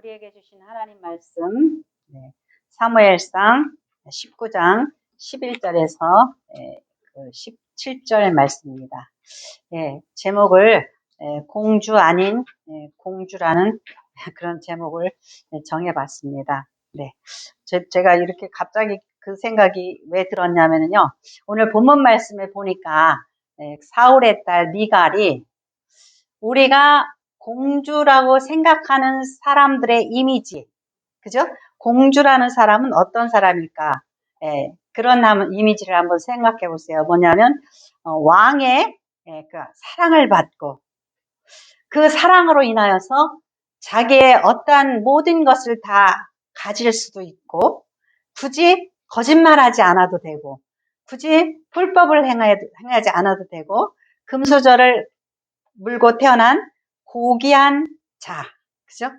우리에게 주신 하나님 말씀, 사무엘상 19장 11절에서 17절 말씀입니다. 제목을 공주 아닌 공주라는 그런 제목을 정해봤습니다. 제가 이렇게 갑자기 그 생각이 왜 들었냐면요. 오늘 본문 말씀에 보니까 사울의 딸 미갈이 우리가 공주라고 생각하는 사람들의 이미지, 그죠? 공주라는 사람은 어떤 사람일까? 그런 이미지를 한번 생각해 보세요. 뭐냐면 왕의 그 사랑을 받고 그 사랑으로 인하여서 자기의 어떠한 모든 것을 다 가질 수도 있고 굳이 거짓말하지 않아도 되고 굳이 불법을 행하지 않아도 되고 금수저를 물고 태어난 고귀한 자, 그죠?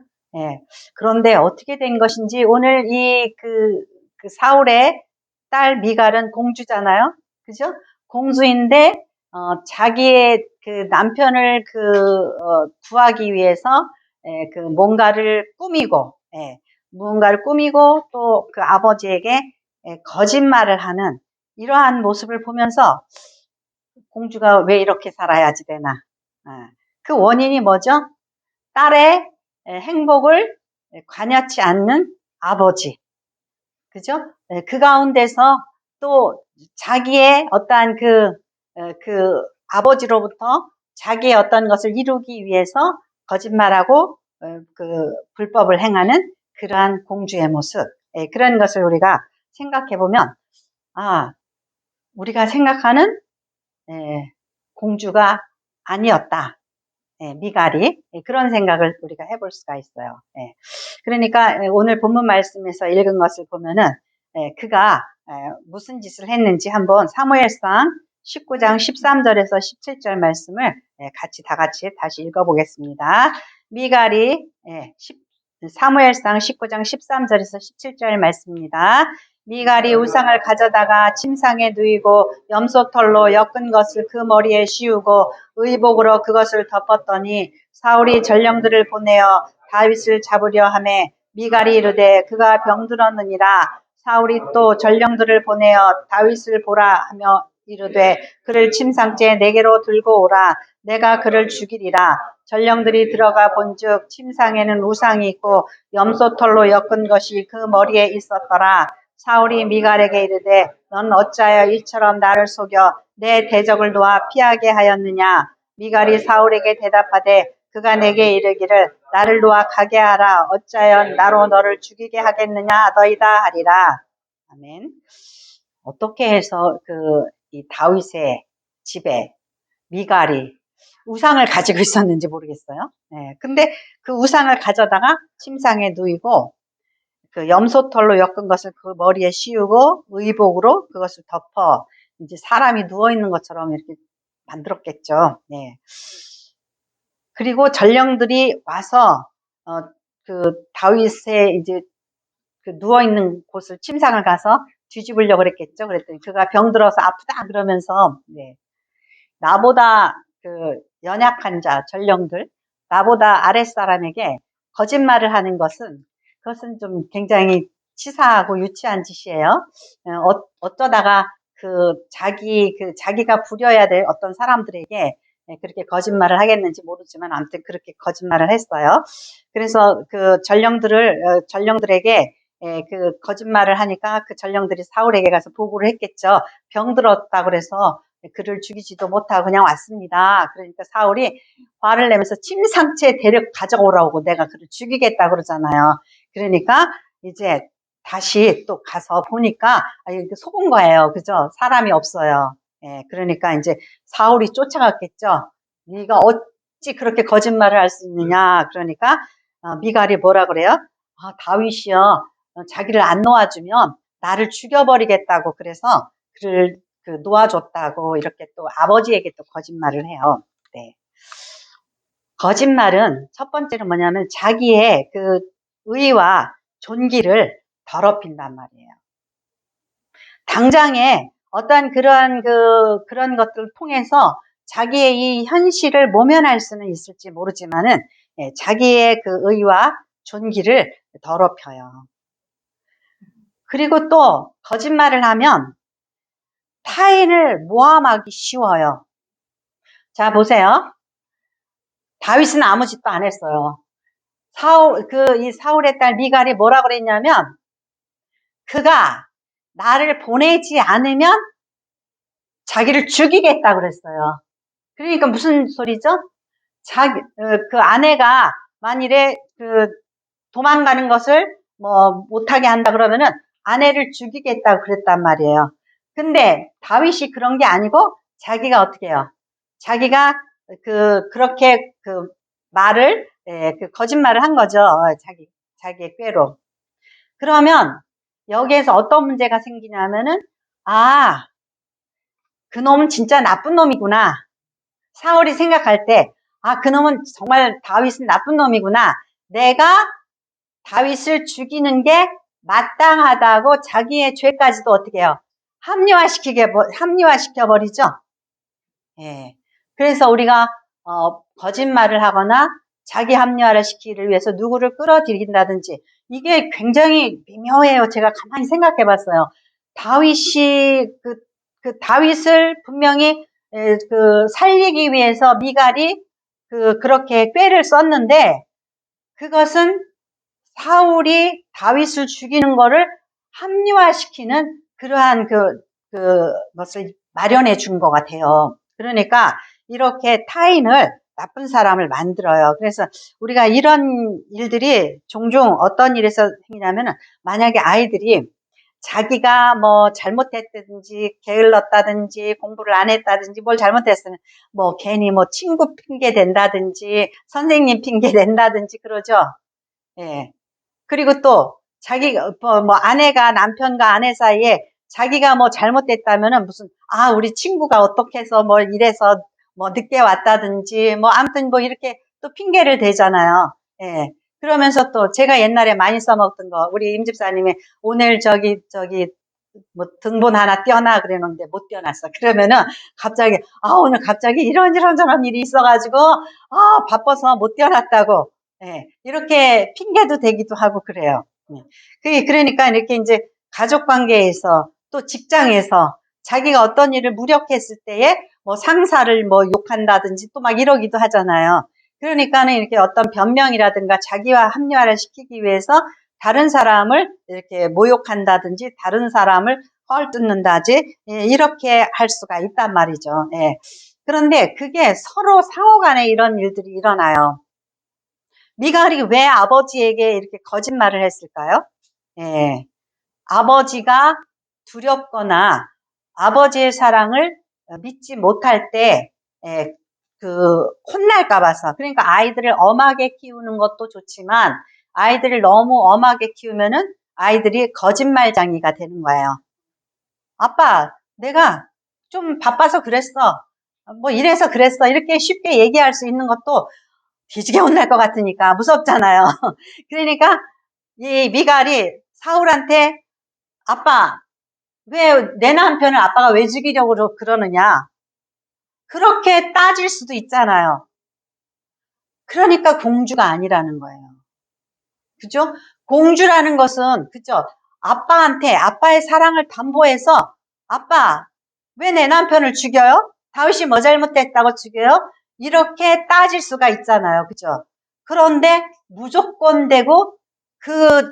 그런데 어떻게 된 것인지 오늘 그 사울의 딸 미갈은 공주잖아요, 그죠? 공주인데 자기의 그 남편을 구하기 위해서 뭔가를 꾸미고, 또 그 아버지에게 거짓말을 하는 이러한 모습을 보면서 공주가 왜 이렇게 살아야지 되나? 그 원인이 뭐죠? 딸의 행복을 관여치 않는 아버지. 그죠? 그 가운데서 또 자기의 어떠한 그 아버지로부터 자기의 어떤 것을 이루기 위해서 거짓말하고 그 불법을 행하는 그러한 공주의 모습. 그런 것을 우리가 생각해 보면, 우리가 생각하는 공주가 아니었다. 미갈이 그런 생각을 우리가 해볼 수가 있어요. 그러니까 오늘 본문 말씀에서 읽은 것을 보면은 그가 무슨 짓을 했는지 한번 사무엘상 19장 13절에서 17절 말씀을 다 같이 다시 읽어보겠습니다. 미갈이 사무엘상 19장 13절에서 17절 말씀입니다. 미갈이 우상을 가져다가 침상에 누이고 염소털로 엮은 것을 그 머리에 씌우고 의복으로 그것을 덮었더니 사울이 전령들을 보내어 다윗을 잡으려 하매 미갈이 이르되 그가 병들었느니라. 사울이 또 전령들을 보내어 다윗을 보라 하며 이르되 그를 침상째 내게로 들고 오라. 내가 그를 죽이리라. 전령들이 들어가 본즉 침상에는 우상이 있고 염소털로 엮은 것이 그 머리에 있었더라. 사울이 미갈에게 이르되 넌 어찌하여 이처럼 나를 속여 내 대적을 놓아 피하게 하였느냐. 미갈이 사울에게 대답하되 그가 내게 이르기를 나를 놓아 가게 하라. 어찌하여 나로 너를 죽이게 하겠느냐 하더이다 하리라. 아멘. 어떻게 해서 이 다윗의 집에 미갈이 우상을 가지고 있었는지 모르겠어요. 근데 그 우상을 가져다가 침상에 누이고 그 염소털로 엮은 것을 그 머리에 씌우고 의복으로 그것을 덮어 이제 사람이 누워 있는 것처럼 이렇게 만들었겠죠. 그리고 전령들이 와서 그 다윗의 이제 그 누워 있는 곳을 침상을 가서 뒤집으려고 그랬겠죠. 그랬더니 그가 병들어서 아프다 그러면서 나보다 그 연약한 자 전령들, 나보다 아랫사람에게 거짓말을 하는 그것은 좀 굉장히 치사하고 유치한 짓이에요. 어쩌다가 자기가 부려야 될 어떤 사람들에게 그렇게 거짓말을 하겠는지 모르지만 아무튼 그렇게 거짓말을 했어요. 그래서 그 전령들에게 그 거짓말을 하니까 그 전령들이 사울에게 가서 보고를 했겠죠. 병들었다 그래서 그를 죽이지도 못하고 그냥 왔습니다. 그러니까 사울이 화를 내면서 침상째 가져오라고 내가 그를 죽이겠다 그러잖아요. 그러니까 이제 다시 또 가서 보니까 이렇게 속은 거예요. 그죠? 사람이 없어요. 그러니까 이제 사울이 쫓아갔겠죠. 네가 어찌 그렇게 거짓말을 할 수 있느냐. 그러니까 미갈이 뭐라 그래요? 다윗이요. 자기를 안 놓아주면 나를 죽여버리겠다고 그래서 그를 놓아줬다고 이렇게 또 아버지에게 또 거짓말을 해요. 거짓말은 첫 번째는 뭐냐면 자기의 그 의와 존귀를 더럽힌단 말이에요. 당장에 어떤 그런 것들을 통해서 자기의 이 현실을 모면할 수는 있을지 모르지만은 자기의 그 의와 존귀를 더럽혀요. 그리고 또 거짓말을 하면 타인을 모함하기 쉬워요. 자, 보세요. 다윗은 아무 짓도 안 했어요. 이 사울의 딸 미갈이 뭐라 그랬냐면, 그가 나를 보내지 않으면 자기를 죽이겠다 그랬어요. 그러니까 무슨 소리죠? 그 아내가 만일에 도망가는 것을 못하게 한다 그러면은 아내를 죽이겠다고 그랬단 말이에요. 근데 다윗이 그런 게 아니고 자기가 어떻게 해요? 자기가 그렇게 말을, 거짓말을 한 거죠. 자기의 꾀로. 그러면 여기에서 어떤 문제가 생기냐면은, 그놈은 진짜 나쁜 놈이구나. 사울이 생각할 때, 그놈은 정말 다윗은 나쁜 놈이구나. 내가 다윗을 죽이는 게 마땅하다고 자기의 죄까지도 어떻게 해요? 합리화시켜버리죠. 예. 그래서 우리가, 거짓말을 하거나 자기 합리화를 시키기 위해서 누구를 끌어들인다든지, 이게 굉장히 미묘해요. 제가 가만히 생각해 봤어요. 다윗이, 다윗을 분명히, 살리기 위해서 미갈이, 그렇게 꾀를 썼는데, 그것은 사울이 다윗을 죽이는 거를 합리화시키는 그러한 것을 마련해 준 것 같아요. 그러니까 이렇게 타인을 나쁜 사람을 만들어요. 그래서 우리가 이런 일들이 종종 어떤 일에서 생기냐면은, 만약에 아이들이 자기가 잘못했다든지 게을렀다든지 공부를 안 했다든지 뭘 잘못했으면 괜히 친구 핑계 댄다든지 선생님 핑계 댄다든지 그러죠. 예. 그리고 또 아내가 남편과 아내 사이에 자기가 잘못됐다면은 우리 친구가 어떻게 해서 이래서 늦게 왔다든지 아무튼 이렇게 또 핑계를 대잖아요. 예. 그러면서 또 제가 옛날에 많이 써먹던 거, 우리 임 집사님이 오늘 등본 하나 떼어놔 그러는데 못 떼어놨어. 그러면은 갑자기 오늘 갑자기 이런 일이 있어가지고 바빠서 못 떼어놨다고. 예, 이렇게 핑계도 대기도 하고 그래요. 그러니까 이렇게 이제 가족 관계에서 또 직장에서 자기가 어떤 일을 무력했을 때에 상사를 욕한다든지 또 막 이러기도 하잖아요. 그러니까는 이렇게 어떤 변명이라든가 자기와 합리화를 시키기 위해서 다른 사람을 이렇게 모욕한다든지 다른 사람을 헐뜯는다지, 이렇게 할 수가 있단 말이죠. 예. 그런데 그게 서로 상호 간에 이런 일들이 일어나요. 미갈이 왜 아버지에게 이렇게 거짓말을 했을까요? 예. 아버지가 두렵거나 아버지의 사랑을 믿지 못할 때, 예, 혼날까 봐서. 그러니까 아이들을 엄하게 키우는 것도 좋지만 아이들을 너무 엄하게 키우면은 아이들이 거짓말장이가 되는 거예요. 아빠, 내가 좀 바빠서 그랬어. 이래서 그랬어. 이렇게 쉽게 얘기할 수 있는 것도 뒤지게 혼날 것 같으니까 무섭잖아요. 그러니까 이 미갈이 사울한테, 아빠, 왜 내 남편을 아빠가 왜 죽이려고 그러느냐, 그렇게 따질 수도 있잖아요. 그러니까 공주가 아니라는 거예요. 그죠? 공주라는 것은, 그죠? 아빠의 사랑을 담보해서, 아빠, 왜 내 남편을 죽여요? 다윗이 뭐 잘못했다고 죽여요? 이렇게 따질 수가 있잖아요. 그죠? 그런데 무조건 되고 그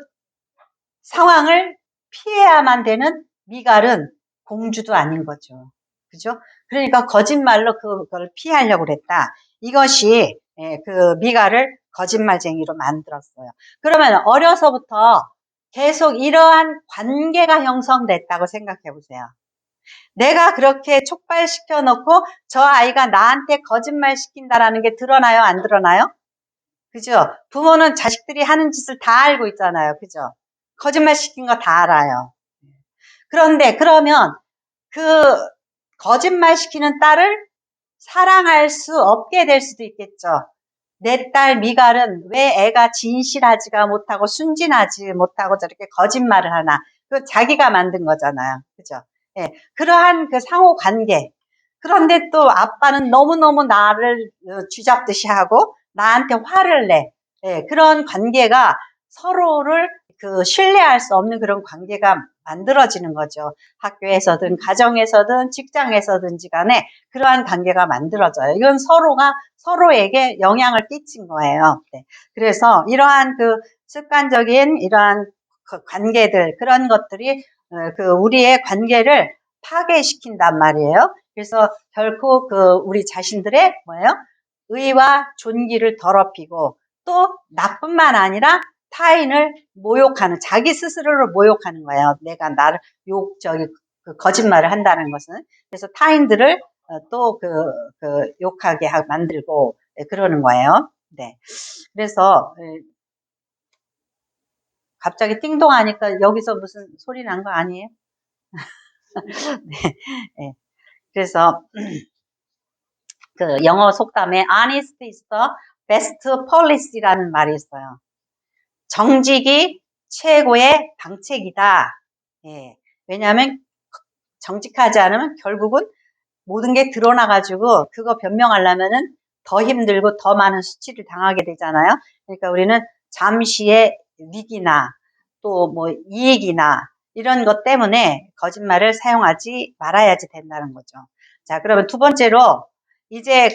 상황을 피해야만 되는 미갈은 공주도 아닌 거죠. 그죠? 그러니까 거짓말로 그걸 피하려고 그랬다. 이것이 미갈을 거짓말쟁이로 만들었어요. 그러면 어려서부터 계속 이러한 관계가 형성됐다고 생각해 보세요. 내가 그렇게 촉발시켜 놓고 저 아이가 나한테 거짓말 시킨다라는 게 드러나요? 안 드러나요? 그죠? 부모는 자식들이 하는 짓을 다 알고 있잖아요. 그죠? 거짓말 시킨 거 다 알아요. 그런데 그러면 그 거짓말 시키는 딸을 사랑할 수 없게 될 수도 있겠죠. 내 딸 미갈은 왜 애가 진실하지가 못하고 순진하지 못하고 저렇게 거짓말을 하나. 그 자기가 만든 거잖아요. 그죠? 예. 그러한 그 상호 관계. 그런데 또 아빠는 너무너무 나를 쥐잡듯이 하고 나한테 화를 내. 예, 그런 관계가 서로를 신뢰할 수 없는 그런 관계가 만들어지는 거죠. 학교에서든 가정에서든 직장에서든지 간에 그러한 관계가 만들어져요. 이건 서로가 서로에게 영향을 끼친 거예요. 네. 그래서 이러한 습관적인 이러한 관계들, 그런 것들이 우리의 관계를 파괴시킨단 말이에요. 그래서 결코 우리 자신들의 뭐예요? 의와 존귀를 더럽히고, 또 나뿐만 아니라 타인을 모욕하는, 자기 스스로를 모욕하는 거예요. 내가 나를 거짓말을 한다는 것은. 그래서 타인들을 또 욕하게 만들고 그러는 거예요. 네. 그래서 갑자기 띵동 하니까 여기서 무슨 소리 난 거 아니에요? 네. 네. 그래서 영어 속담에 honest is the best policy라는 말이 있어요. 정직이 최고의 방책이다. 예. 왜냐하면 정직하지 않으면 결국은 모든 게 드러나가지고 그거 변명하려면은 더 힘들고 더 많은 수치를 당하게 되잖아요. 그러니까 우리는 잠시의 위기나 또 뭐 이익이나 이런 것 때문에 거짓말을 사용하지 말아야지 된다는 거죠. 자, 그러면 두 번째로 이제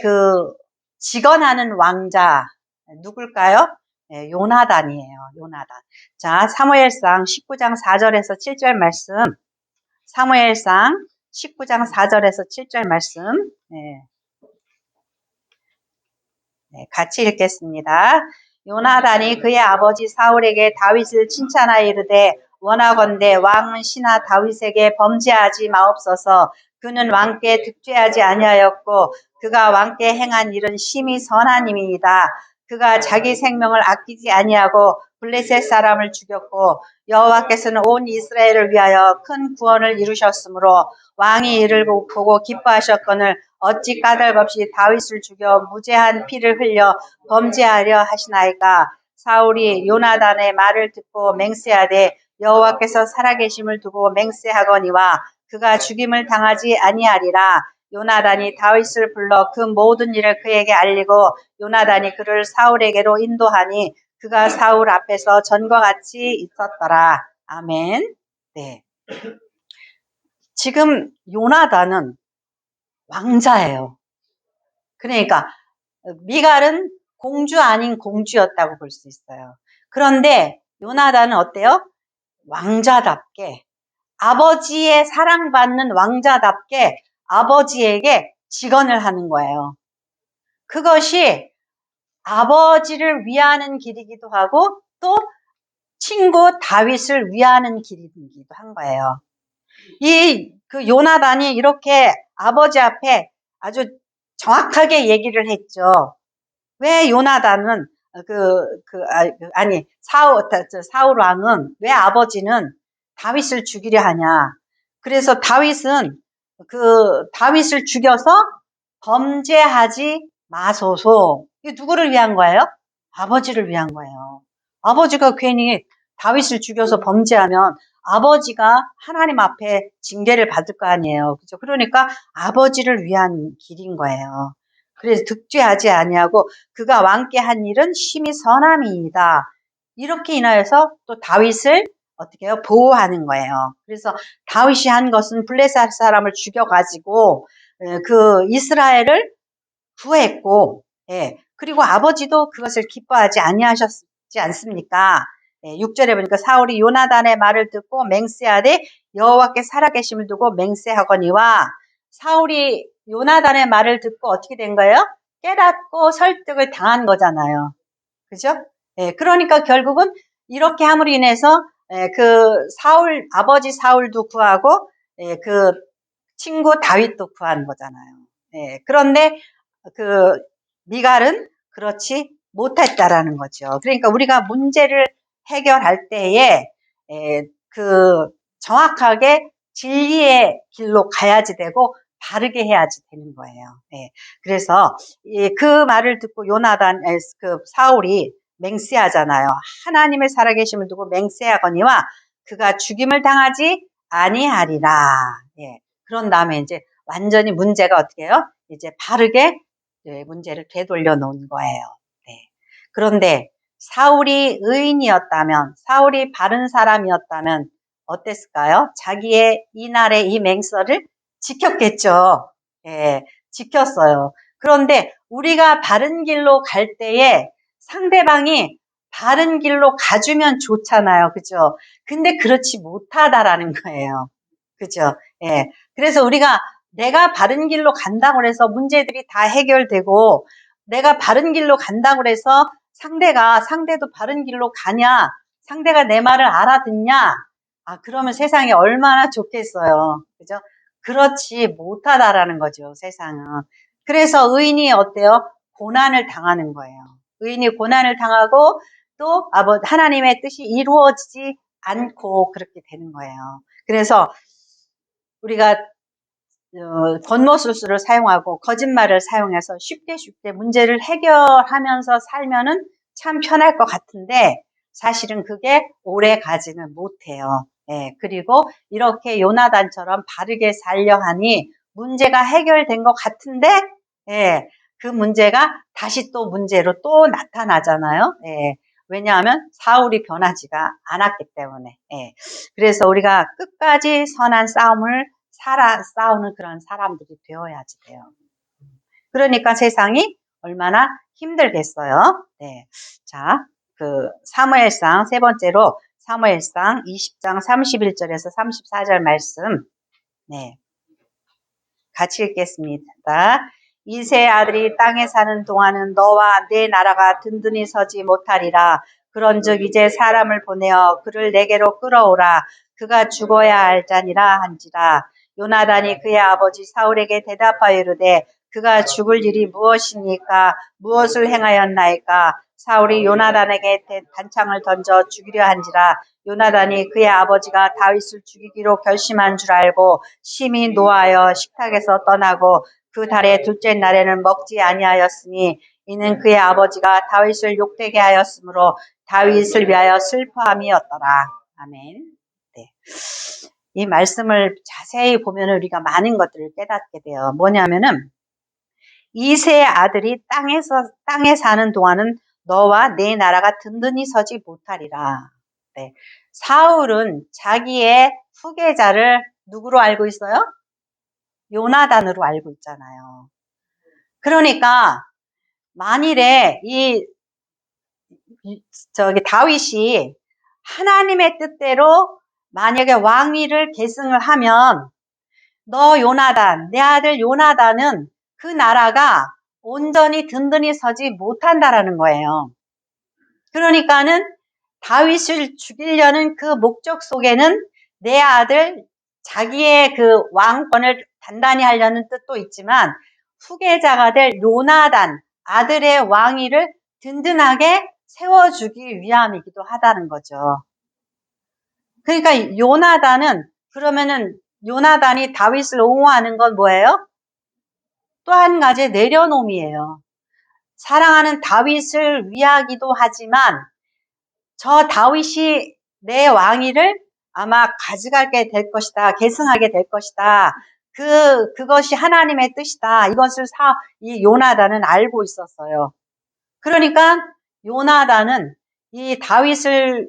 직언하는 왕자 누굴까요? 네, 요나단이에요. 요나단. 자, 사무엘상 19장 4절에서 7절 말씀. 사무엘상 19장 4절에서 7절 말씀. 네. 네, 같이 읽겠습니다. 요나단이 그의 아버지 사울에게 다윗을 칭찬하여 이르되 원하건대 왕은 신하 다윗에게 범죄하지 마옵소서. 그는 왕께 득죄하지 아니하였고 그가 왕께 행한 일은 심히 선하님이니이다. 그가 자기 생명을 아끼지 아니하고 블레셋 사람을 죽였고 여호와께서는 온 이스라엘을 위하여 큰 구원을 이루셨으므로 왕이 이를 보고 기뻐하셨거늘 어찌 까닭없이 다윗을 죽여 무죄한 피를 흘려 범죄하려 하시나이까. 사울이 요나단의 말을 듣고 맹세하되 여호와께서 살아계심을 두고 맹세하거니와 그가 죽임을 당하지 아니하리라. 요나단이 다윗을 불러 그 모든 일을 그에게 알리고 요나단이 그를 사울에게로 인도하니 그가 사울 앞에서 전과 같이 있었더라. 아멘. 네. 지금 요나단은 왕자예요. 그러니까 미갈은 공주 아닌 공주였다고 볼 수 있어요. 그런데 요나단은 어때요? 왕자답게, 아버지의 사랑받는 왕자답게 아버지에게 직언을 하는 거예요. 그것이 아버지를 위하는 길이기도 하고 또 친구 다윗을 위하는 길이기도 한 거예요. 요나단이 이렇게 아버지 앞에 아주 정확하게 얘기를 했죠. 왜 요나단은 사울 왕은 왜 아버지는 다윗을 죽이려 하냐? 그래서 다윗은 다윗을 죽여서 범죄하지 마소서. 이게 누구를 위한 거예요? 아버지를 위한 거예요. 아버지가 괜히 다윗을 죽여서 범죄하면 아버지가 하나님 앞에 징계를 받을 거 아니에요. 그죠? 그러니까 아버지를 위한 길인 거예요. 그래서 득죄하지 아니하고 그가 왕께 한 일은 심히 선함이다. 이렇게 인하여서 또 다윗을 어떻게 해요? 보호하는 거예요. 그래서 다윗이 한 것은 블레셋 사람을 죽여가지고 이스라엘을 구했고, 예. 그리고 아버지도 그것을 기뻐하지 아니하셨지 않습니까? 예, 6절에 보니까 사울이 요나단의 말을 듣고 맹세하되 여호와께 살아계심을 두고 맹세하거니와, 사울이 요나단의 말을 듣고 어떻게 된 거예요? 깨닫고 설득을 당한 거잖아요. 그죠? 예, 그러니까 결국은 이렇게 함으로 인해서 아버지 사울도 구하고, 친구 다윗도 구한 거잖아요. 예, 그런데 미갈은 그렇지 못했다라는 거죠. 그러니까 우리가 문제를 해결할 때에 정확하게 진리의 길로 가야지 되고 바르게 해야지 되는 거예요. 예, 그래서 그 말을 듣고 사울이 맹세하잖아요. 하나님의 살아계심을 두고 맹세하거니와 그가 죽임을 당하지 아니하리라. 예, 그런 다음에 이제 완전히 문제가 어떻게 해요? 이제 바르게 문제를 되돌려 놓은 거예요. 네. 그런데 사울이 의인이었다면, 사울이 바른 사람이었다면 어땠을까요? 자기의 이날의 이 맹세를 지켰겠죠. 예, 지켰어요. 그런데 우리가 바른 길로 갈 때에 상대방이 바른 길로 가주면 좋잖아요. 그죠? 근데 그렇지 못하다라는 거예요. 그죠? 예. 그래서 우리가 내가 바른 길로 간다고 해서 문제들이 다 해결되고, 내가 바른 길로 간다고 해서 상대도 바른 길로 가냐? 상대가 내 말을 알아듣냐? 아, 그러면 세상이 얼마나 좋겠어요. 그죠? 그렇지 못하다라는 거죠, 세상은. 그래서 의인이 어때요? 고난을 당하는 거예요. 의인이 고난을 당하고 또 하나님의 뜻이 이루어지지 않고 그렇게 되는 거예요. 그래서 우리가 겉모술수를 사용하고 거짓말을 사용해서 쉽게 문제를 해결하면서 살면은 참 편할 것 같은데 사실은 그게 오래 가지는 못해요. 예, 그리고 이렇게 요나단처럼 바르게 살려 하니 문제가 해결된 것 같은데, 예, 그 문제가 다시 또 문제로 또 나타나잖아요. 예, 왜냐하면 사울이 변하지가 않았기 때문에. 예, 그래서 우리가 끝까지 선한 싸움을 싸우는 그런 사람들이 되어야지 돼요. 그러니까 세상이 얼마나 힘들겠어요. 네. 자, 사무엘상 세 번째로 사무엘상 20장 31절에서 34절 말씀. 네. 같이 읽겠습니다. 이세 아들이 땅에 사는 동안은 너와 내 나라가 든든히 서지 못하리라. 그런즉 이제 사람을 보내어 그를 내게로 끌어오라. 그가 죽어야 할자니라 한지라. 요나단이 그의 아버지 사울에게 대답하여 이르되 그가 죽을 일이 무엇입니까? 무엇을 행하였나이까? 사울이 요나단에게 단창을 던져 죽이려 한지라. 요나단이 그의 아버지가 다윗을 죽이기로 결심한 줄 알고 심히 노하여 식탁에서 떠나고 그 달의 둘째 날에는 먹지 아니하였으니 이는 그의 아버지가 다윗을 욕되게 하였으므로 다윗을 위하여 슬퍼함이었더라. 아멘. 네. 이 말씀을 자세히 보면 우리가 많은 것들을 깨닫게 돼요. 뭐냐면은 이세의 아들이 땅에 사는 동안은 너와 내 나라가 든든히 서지 못하리라. 네. 사울은 자기의 후계자를 누구로 알고 있어요? 요나단으로 알고 있잖아요. 그러니까 만일에 다윗이 하나님의 뜻대로 만약에 왕위를 계승을 하면 너 요나단, 내 아들 요나단은 그 나라가 온전히 든든히 서지 못한다라는 거예요. 그러니까는 다윗을 죽이려는 그 목적 속에는 내 아들, 자기의 그 왕권을 단단히 하려는 뜻도 있지만 후계자가 될 요나단, 아들의 왕위를 든든하게 세워주기 위함이기도 하다는 거죠. 그러니까 그러면은 요나단이 다윗을 옹호하는 건 뭐예요? 또 한 가지 내려놓음이에요. 사랑하는 다윗을 위하기도 하지만 저 다윗이 내 왕위를 아마 가져가게 될 것이다. 계승하게 될 것이다. 그것이 하나님의 뜻이다. 이것을 이 요나단은 알고 있었어요. 그러니까 요나단은 이 다윗을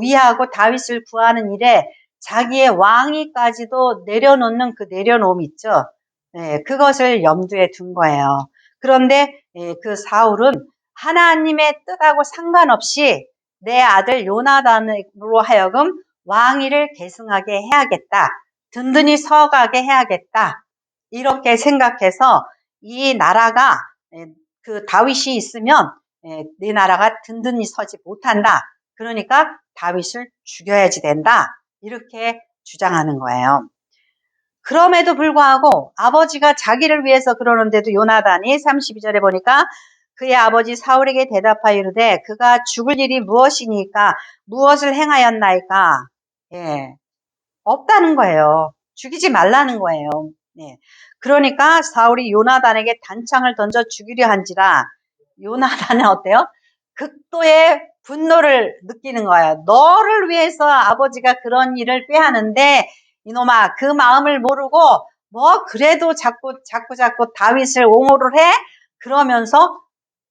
위하고 다윗을 구하는 일에 자기의 왕위까지도 내려놓는 그 내려놓음 있죠. 네, 그것을 염두에 둔 거예요. 그런데 그 사울은 하나님의 뜻하고 상관없이 내 아들 요나단으로 하여금 왕위를 계승하게 해야겠다. 든든히 서가게 해야겠다. 이렇게 생각해서 이 나라가 그 다윗이 있으면 네 나라가 든든히 서지 못한다. 그러니까 다윗을 죽여야지 된다. 이렇게 주장하는 거예요. 그럼에도 불구하고 아버지가 자기를 위해서 그러는데도 요나단이 32절에 보니까 그의 아버지 사울에게 대답하여 이르되 그가 죽을 일이 무엇이니까 무엇을 행하였나이까? 예, 없다는 거예요. 죽이지 말라는 거예요. 예. 그러니까 사울이 요나단에게 단창을 던져 죽이려 한지라 요나단은 어때요? 극도의 분노를 느끼는 거예요. 너를 위해서 아버지가 그런 일을 꾀하는데 이놈아 그 마음을 모르고 뭐 그래도 자꾸 다윗을 옹호를 해? 그러면서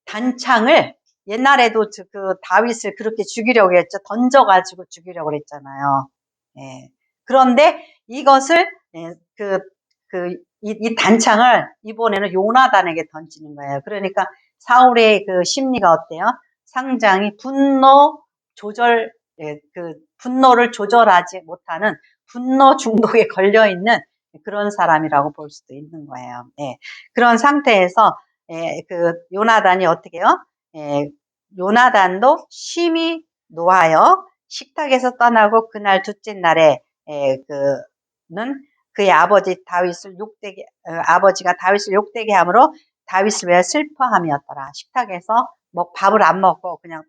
단창을 옛날에도 그 다윗을 그렇게 죽이려고 했죠. 던져가지고 죽이려고 했잖아요. 예. 그런데 이것을, 예, 이 단창을 이번에는 요나단에게 던지는 거예요. 그러니까 사울의 그 심리가 어때요? 상당히 예, 분노를 조절하지 못하는 분노 중독에 걸려있는 그런 사람이라고 볼 수도 있는 거예요. 예. 그런 상태에서, 예, 요나단이 어떻게 해요? 예, 요나단도 심히 노하여 식탁에서 떠나고 그날 둘째 날에, 예, 그의 아버지가 다윗을 욕되게 함으로 다윗을 위하여 슬퍼함이었더라. 식탁에서 뭐 밥을 안 먹고 그냥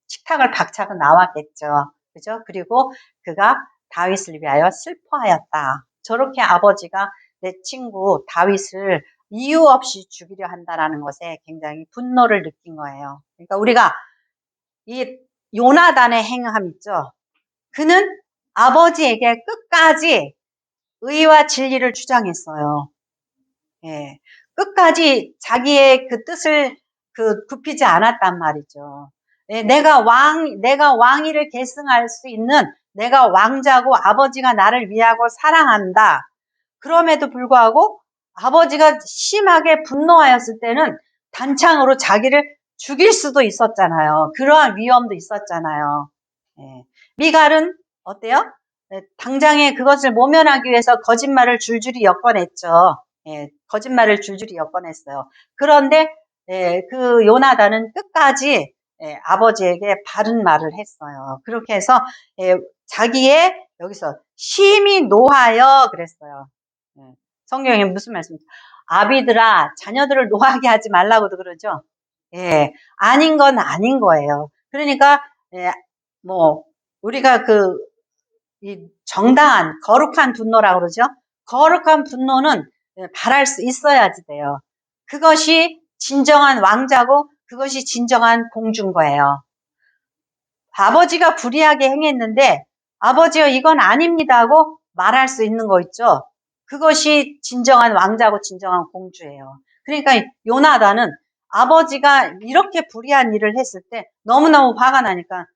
식탁을 박차고 나왔겠죠. 그죠? 그리고 그가 다윗을 위하여 슬퍼하였다. 저렇게 아버지가 내 친구 다윗을 이유 없이 죽이려 한다라는 것에 굉장히 분노를 느낀 거예요. 그러니까 우리가 이 요나단의 행함 있죠? 그는 아버지에게 끝까지 의와 진리를 주장했어요. 예. 끝까지 자기의 그 뜻을 굽히지 않았단 말이죠. 예, 내가 왕위를 계승할 수 있는 내가 왕자고 아버지가 나를 위하고 사랑한다. 그럼에도 불구하고 아버지가 심하게 분노하였을 때는 단창으로 자기를 죽일 수도 있었잖아요. 그러한 위험도 있었잖아요. 예. 미갈은 어때요? 예, 당장에 그것을 모면하기 위해서 거짓말을 줄줄이 엮어냈죠. 예, 거짓말을 줄줄이 엮어냈어요. 그런데 예, 그 요나단은 끝까지 예, 아버지에게 바른 말을 했어요. 그렇게 해서 예, 자기의 여기서 심히 노하여 그랬어요. 예, 성경에 무슨 말씀이죠? 아비들아 자녀들을 노하게 하지 말라고도 그러죠. 예, 아닌 건 아닌 거예요. 그러니까 예, 뭐 우리가 이 정당한 거룩한 분노라고 그러죠. 거룩한 분노는 바랄 수 있어야지 돼요. 그것이 진정한 왕자고 그것이 진정한 공주인 거예요. 아버지가 불의하게 행했는데 아버지요 이건 아닙니다 하고 말할 수 있는 거 있죠. 그것이 진정한 왕자고 진정한 공주예요. 그러니까 요나단은 아버지가 이렇게 불의한 일을 했을 때 너무너무 화가 나니까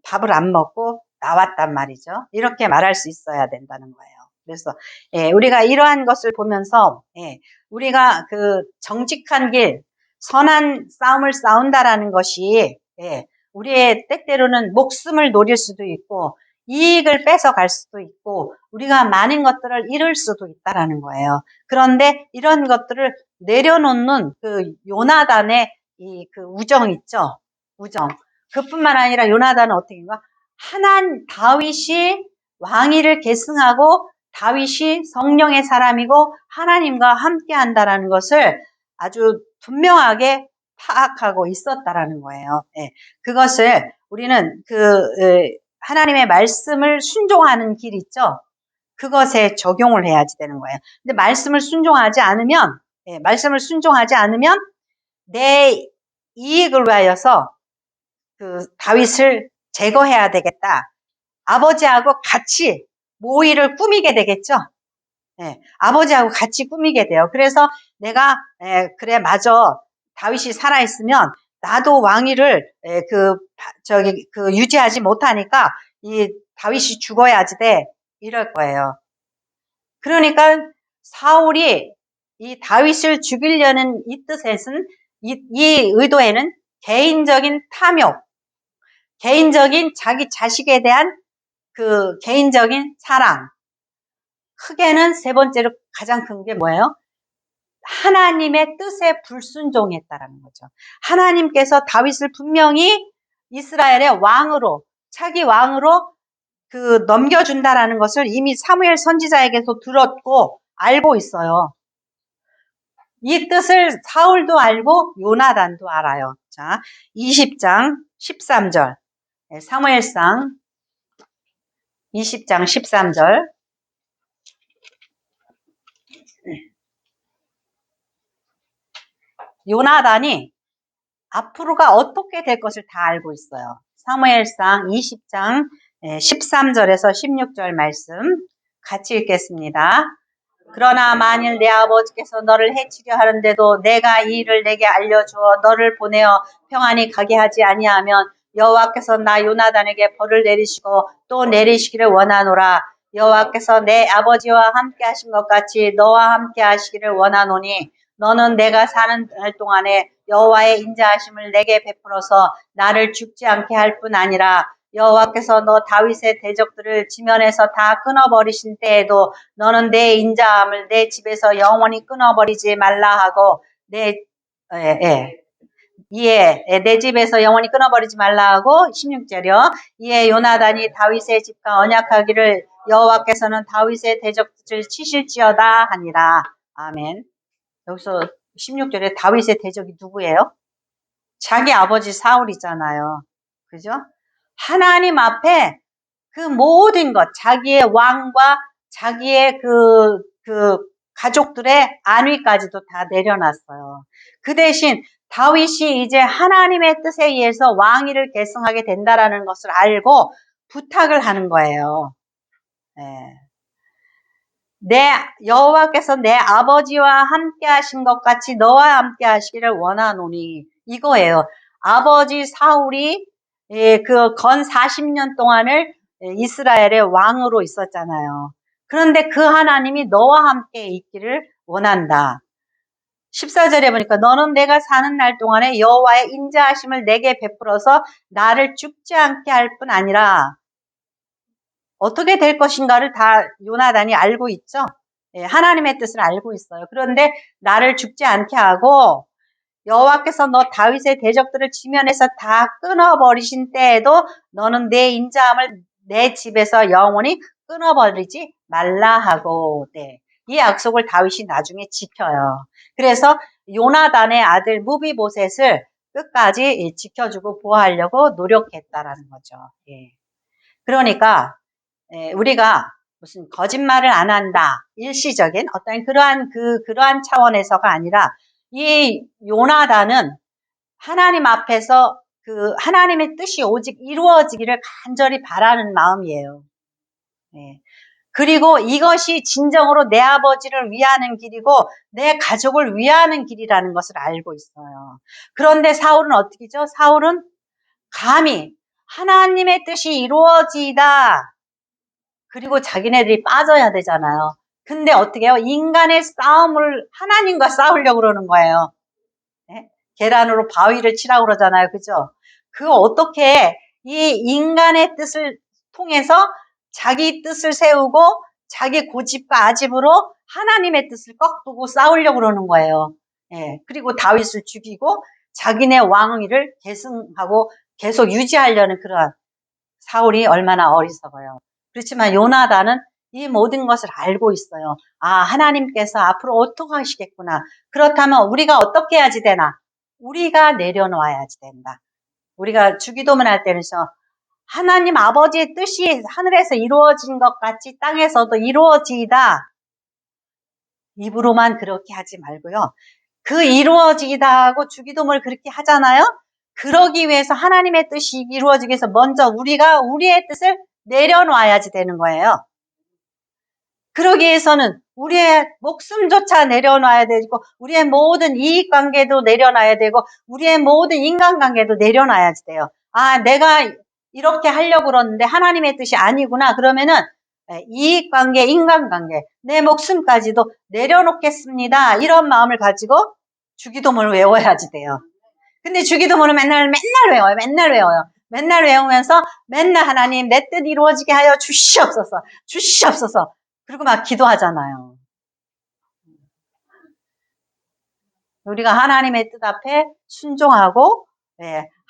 밥을 안 먹고 나왔단 말이죠. 이렇게 말할 수 있어야 된다는 거예요. 그래서 예, 우리가 이러한 것을 보면서 예, 우리가 정직한 길, 선한 싸움을 싸운다라는 것이 예, 우리의 때때로는 목숨을 노릴 수도 있고 이익을 뺏어갈 수도 있고 우리가 많은 것들을 잃을 수도 있다라는 거예요. 그런데 이런 것들을 내려놓는 요나단의 우정 있죠. 우정. 그뿐만 아니라 요나단은 어떻게인가? 다윗이 왕위를 계승하고 다윗이 성령의 사람이고 하나님과 함께 한다라는 것을 아주 분명하게 파악하고 있었다라는 거예요. 예. 그것을 우리는 하나님의 말씀을 순종하는 길 있죠. 그것에 적용을 해야지 되는 거예요. 근데 말씀을 순종하지 않으면 내 이익을 위하여서 다윗을 제거해야 되겠다. 아버지하고 같이 모의를 꾸미게 되겠죠. 예, 아버지하고 같이 꾸미게 돼요. 그래서 내가 그래 맞아 다윗이 살아있으면 나도 왕위를 유지하지 못하니까 이 다윗이 죽어야지 돼 이럴 거예요. 그러니까 사울이 이 다윗을 죽이려는 이 뜻에는 이 의도에는 개인적인 탐욕, 개인적인 자기 자식에 대한 개인적인 사랑, 크게는 세 번째로 가장 큰 게 뭐예요? 하나님의 뜻에 불순종했다라는 거죠. 하나님께서 다윗을 분명히 이스라엘의 왕으로, 차기 왕으로 넘겨준다라는 것을 이미 사무엘 선지자에게서 들었고 알고 있어요. 이 뜻을 사울도 알고 요나단도 알아요. 자, 20장 13절. 사무엘상 20장 13절. 요나단이 앞으로가 어떻게 될 것을 다 알고 있어요. 사무엘상 20장 13절에서 16절 말씀 같이 읽겠습니다. 그러나 만일 내 아버지께서 너를 해치려 하는데도 내가 이 일을 내게 알려주어 너를 보내어 평안히 가게 하지 아니하면 여호와께서 나 요나단에게 벌을 내리시고 또 내리시기를 원하노라. 여호와께서 내 아버지와 함께 하신 것 같이 너와 함께 하시기를 원하노니 너는 내가 사는 날 동안에 여호와의 인자하심을 내게 베풀어서 나를 죽지 않게 할 뿐 아니라 여호와께서 너 다윗의 대적들을 지면에서 다 끊어버리신 때에도 너는 내 인자함을 내 집에서 영원히 끊어버리지 말라 하고 내 집에서 영원히 끊어버리지 말라 하고 16절이요. 이에 요나단이 다윗의 집과 언약하기를 여호와께서는 다윗의 대적들을 치실지어다 하니라. 아멘. 여기서 16절에 다윗의 대적이 누구예요? 자기 아버지 사울이잖아요. 그죠? 하나님 앞에 그 모든 것, 자기의 왕과 자기의 그 가족들의 안위까지도 다 내려놨어요. 그 대신 다윗이 이제 하나님의 뜻에 의해서 왕위를 계승하게 된다라는 것을 알고 부탁을 하는 거예요. 여호와께서 내 아버지와 함께 하신 것 같이 너와 함께 하시기를 원하노니 이거예요. 아버지 사울이 건 40년 동안을 이스라엘의 왕으로 있었잖아요. 그런데 그 하나님이 너와 함께 있기를 원한다. 14절에 보니까 너는 내가 사는 날 동안에 여호와의 인자하심을 내게 베풀어서 나를 죽지 않게 할 뿐 아니라 어떻게 될 것인가를 다 요나단이 알고 있죠. 하나님의 뜻을 알고 있어요. 그런데 나를 죽지 않게 하고 여호와께서 너 다윗의 대적들을 지면에서 다 끊어버리신 때에도 너는 내 인자함을 내 집에서 영원히 끊어버리지 말라 하고 이 약속을 다윗이 나중에 지켜요. 그래서 요나단의 아들 무비보셋을 끝까지 지켜주고 보호하려고 노력했다라는 거죠. 그러니까 우리가 무슨 거짓말을 안 한다, 일시적인 어떤 그러한 차원에서가 아니라 이 요나단은 하나님 앞에서 그 하나님의 뜻이 오직 이루어지기를 간절히 바라는 마음이에요. 그리고 이것이 진정으로 내 아버지를 위하는 길이고 내 가족을 위하는 길이라는 것을 알고 있어요. 그런데 사울은 어떻게죠? 사울은 감히 하나님의 뜻이 이루어지다. 그리고 자기네들이 빠져야 되잖아요. 근데 어떻게 해요? 인간의 싸움을 하나님과 싸우려고 그러는 거예요. 계란으로 바위를 치라고 그러잖아요. 그죠? 어떻게 이 인간의 뜻을 통해서 자기 뜻을 세우고 자기 고집과 아집으로 하나님의 뜻을 꺾고 싸우려고 그러는 거예요. 그리고 다윗을 죽이고 자기네 왕위를 계승하고 계속 유지하려는 그러한 사울이 얼마나 어리석어요. 그렇지만 요나단은 이 모든 것을 알고 있어요. 하나님께서 앞으로 어떻게 하시겠구나. 그렇다면 우리가 어떻게 해야지 되나? 우리가 내려놓아야지 된다. 우리가 주기도문 할 때는 하나님 아버지의 뜻이 하늘에서 이루어진 것 같이 땅에서도 이루어지이다. 입으로만 그렇게 하지 말고요. 그 이루어지이다 하고 주기도문을 그렇게 하잖아요. 그러기 위해서 하나님의 뜻이 이루어지기 위해서 먼저 우리가 우리의 뜻을 내려놔야지 되는 거예요. 그러기 위해서는 우리의 목숨조차 내려놔야 되고 우리의 모든 이익관계도 내려놔야 되고 우리의 모든 인간관계도 내려놔야지 돼요. 내가 이렇게 하려고 그러는데 하나님의 뜻이 아니구나. 그러면은 이익관계, 인간관계, 내 목숨까지도 내려놓겠습니다. 이런 마음을 가지고 주기도문을 외워야지 돼요. 근데 주기도문을 맨날 외워요. 맨날 외우면서 맨날 하나님 내 뜻 이루어지게 하여 주시옵소서. 그리고 막 기도하잖아요. 우리가 하나님의 뜻 앞에 순종하고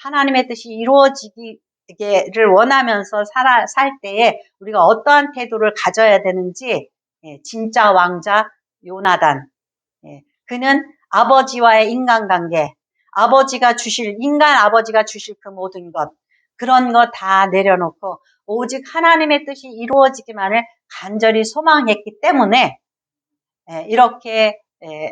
하나님의 뜻이 이루어지기를 원하면서 살 때에 우리가 어떠한 태도를 가져야 되는지 진짜 왕자 요나단 그는 아버지와의 인간관계 인간 아버지가 주실 그 모든 것 그런 거 다 내려놓고 오직 하나님의 뜻이 이루어지기만을 간절히 소망했기 때문에 이렇게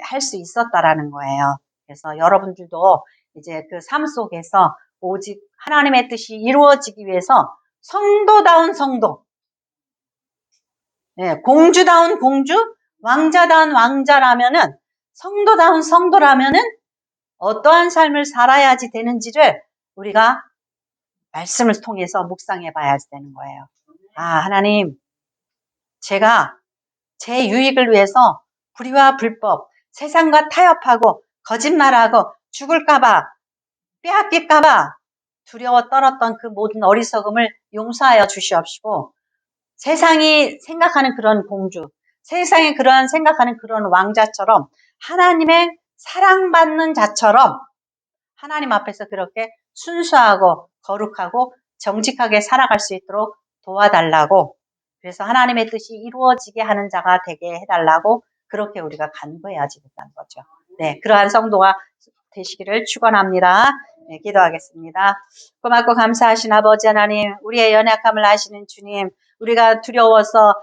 할 수 있었다라는 거예요. 그래서 여러분들도 이제 그 삶 속에서 오직 하나님의 뜻이 이루어지기 위해서 성도다운 성도, 공주다운 공주, 왕자다운 왕자라면은, 성도다운 성도라면은 어떠한 삶을 살아야지 되는지를 우리가 말씀을 통해서 묵상해 봐야지 되는 거예요. 아, 하나님, 제가 제 유익을 위해서 불의와 불법, 세상과 타협하고 거짓말하고 죽을까봐, 빼앗길까봐 두려워 떨었던 그 모든 어리석음을 용서하여 주시옵시고, 세상이 생각하는 그런 공주, 세상이 그런 생각하는 그런 왕자처럼 하나님의 사랑받는 자처럼 하나님 앞에서 그렇게 순수하고 거룩하고 정직하게 살아갈 수 있도록 도와달라고, 그래서 하나님의 뜻이 이루어지게 하는 자가 되게 해달라고 그렇게 우리가 간구해야지 된다는 거죠. 네, 그러한 성도가 되시기를 축원합니다. 네, 기도하겠습니다. 고맙고 감사하신 아버지 하나님, 우리의 연약함을 아시는 주님, 우리가 두려워서